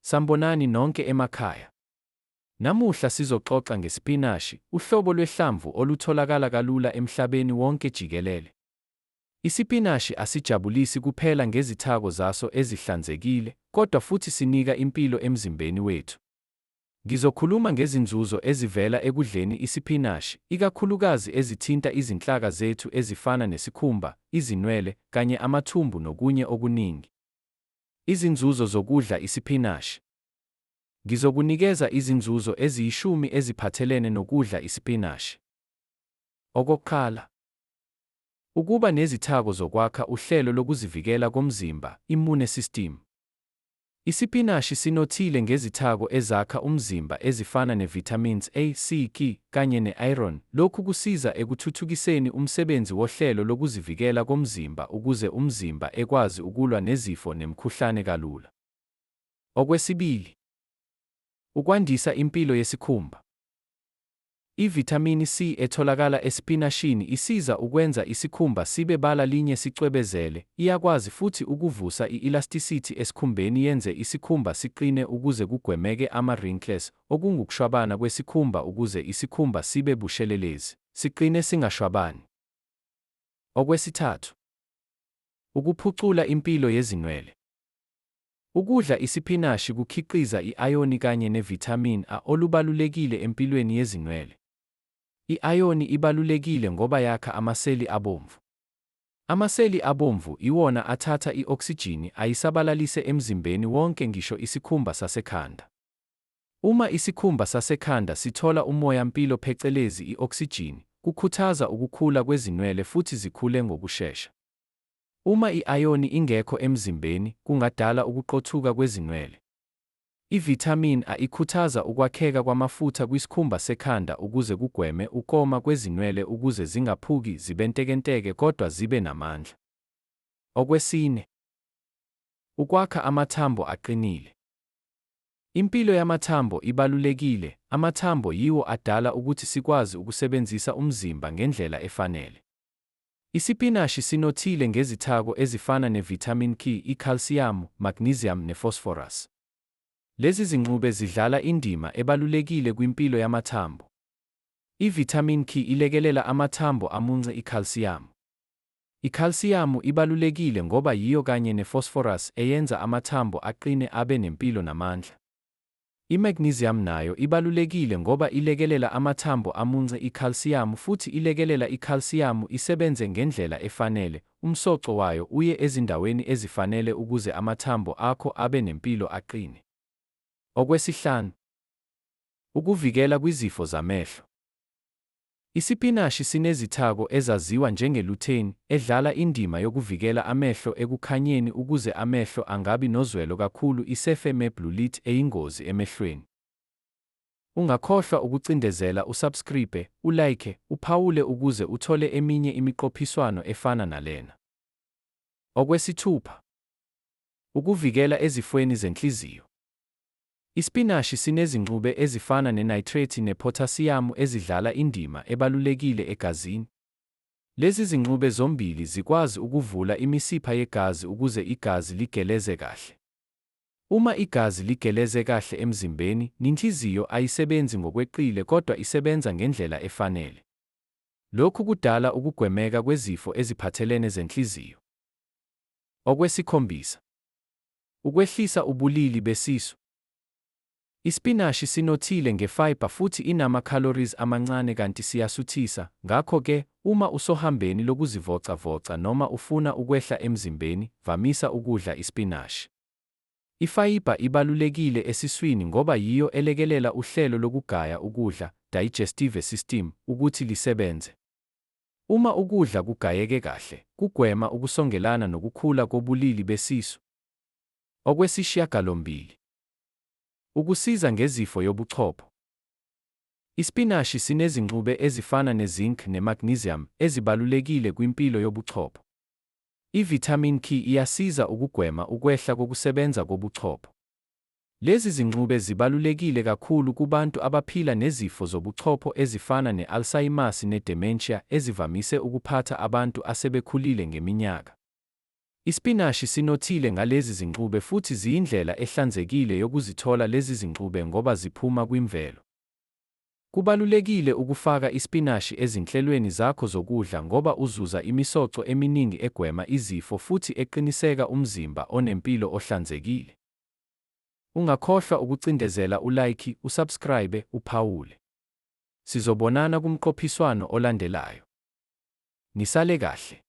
Sanibonani nonke emakhaya. Namuhla sizoxoxa ngesipinashi, uhlobo lwehlamvu olutholakala kalula emhlabeni wonke jikelele. Isipinashi asijabulisi kuphela ngezithako zaso ezihlanzekile, kodwa futhi sinika impilo emzimbeni wethu. Ngizokhuluma ngezinzuzo ezivela ekudleni isipinashi, ikakhulukazi ezithinta izinhlaka zethu ezifana nesikhumba, izinwele, kanye amathumbu nokunye okuningi. Izinzuzo zokudla isipinashi. Ngizokunikeza izinzuzo eziyishumi eziphathelene nokudla isipinashi. Okokuqala, ukuba nezithako zokwakha uhlelo lokuzivikela komzimba, immune system. Isipinashi sinothile ngezithako ezakha umzimba ezifana ne-vitamins A, C, K, kanye ne-iron. Lokhu kusiza ekuthuthukiseni umsebenzi wohlelo lokuzivikela komzimba ukuze umzimba ekwazi ukulwa nezifo nemikhuhlane kalula. Okwesibili, ukwandisa impilo yesikhumba. I-vitamini C etholakala esipinashini isiza ukwenza isikhumba sibe bala linye sicwebezele, iyakwazi futhi ukuvusa i-elasticity esikhumbeni yenze isikhumba siqine ukuze kugwemeke ama-wrinkles, okungukushwabana kwesikhumba ukuze isikhumba sibe bushelelezi, siqine singashwabani. Okwesithathu, ukuphucula impilo yezinwele. Ukudla isipinashi kukhiqiza i-ayoni kanye ne-vitamin A olubalulekile empilweni yezinwele. I-ayoni ibalulekile ngoba yakha amaseli abomvu. Amaseli abomvu iwona athatha i-oksijini ayisabalalise emzimbeni wonke ngisho isikhumba sasekhanda. Uma isikhumba sasekhanda sithola umoya-mpilo phecelezi i-oksijini, kukhuthaza ukukhula kwezinwele futhi zikhule ngokushesha. Uma i-ayoni ingekho emzimbeni, kungadala ukuqothuka kwezinwele. I-vitamin A ikhuthaza ukwakheka kwamafutha kwisikhumba sekhanda ukuze kugweme ukoma kwezinwele ukuze zingaphuki zibentekenteke kodwa zibe namandla. Okwesine, ukwakha amathambo aqinile. Impilo yamathambo ibalulekile, amathambo yiwo adala ukuthi sikwazi ukusebenzisa umzimba ngendlela efanele. Isipinashi sinothile ngezithako ezifana ne-vitamin K, i-calcium, magnesium ne-phosphorus. Lezi zingxube zidlala indima ebalulekile kwimpilo yamathambo. I-vitamin K ilekelela amathambo amunce i-calcium. I-calcium ibalulekile ngoba yiyo kanye ne-phosphorus eyenza amathambo aqine abe nempilo namandla. I-magnesium nayo ibalulekile ngoba ilekelela amathambo amunce i-calcium futhi ilekelela i-calcium isebenze ngendlela efanele, umsoco wayo uye ezindaweni ezifanele ukuze amathambo akho abe nempilo aqine. Okwesihlanu, ukuvikela kwizifo zamehlo. Isipinashi sinezithako ezaziwa njenge-lutein, edlala indima yokuvikela amehlo ekukhanyeni ukuze amehlo angabi nozwelo kakhulu isefe me-blue light eyingozi emehlweni. Ungakhohlwa ukucindezela usubscribe, ulike, uphawule ukuze uthole eminye imiqophiswano efana nalena. Okwesithupha, ukuvikela ezifweni zenhliziyo. Isipinashi sinezingxube ezifana ne-nitrate ne-potassium ezidlala indima ebalulekile egazini. Lezi zingxube zombili zikwazi ukuvula imisipha yegazi ukuze igazi ligeleze kahle. Uma igazi ligeleze kahle emzimbeni, inhliziyo ayisebenzi ngokweqile kodwa isebenza ngendlela efanele. Lokhu kudala ukugwemeka kwezifo eziphathelene zenhliziyo. Okwesikhombisa, ukwehlisa ubulili besisu. Isipinashi sinothile ngefiber futhi inama-calories amancane kanti siyasuthisa, ngakho-ke, uma usohambeni lokuzivocavoca noma ufuna ukwehla emzimbeni, vamisa ukudla isipinashi. Ifayiba ibalulekile esiswini ngoba yiyo elekelela uhlelo lokugaya ukudla, digestive system, ukuthi lisebenze. Uma ukudla kugayeke kahle, kugwema ukusongelana nokukhula kobulili besisu. Okwesishiyagalombili, ukusiza ngezifo yobuchopho. Isipinashi sinezingxube ezifana ne-zinc ne-magnesium ezibalulekile kwimpilo yobuchopho. I-vitamin K iyasiza ukugwema ukwehla kokusebenza kobuchopho. Lezi zingxube zibalulekile kakhulu kubantu abaphila nezifo zobuchopho ezifana ne-Alzheimer's ne-dementia ezivamise ukuphatha abantu asebekhulile ngeminyaka. Isipinashi sinothile ngalezi zingxube futhi ziyindlela ehlanzekile yokuzithola lezi zingxube ngoba ziphuma kwimvelo. Kubalulekile ukufaka isipinashi ezinhlelweni zakho zokudla ngoba uzuza imisoco eminingi egwema izifo futhi eqiniseka umzimba onempilo ohlanzekile. Ungakhohlwa ukucindezela ulike, usubscribe, uphawule. Sizobonana kumqophiswano olandelayo. Nisale kahle.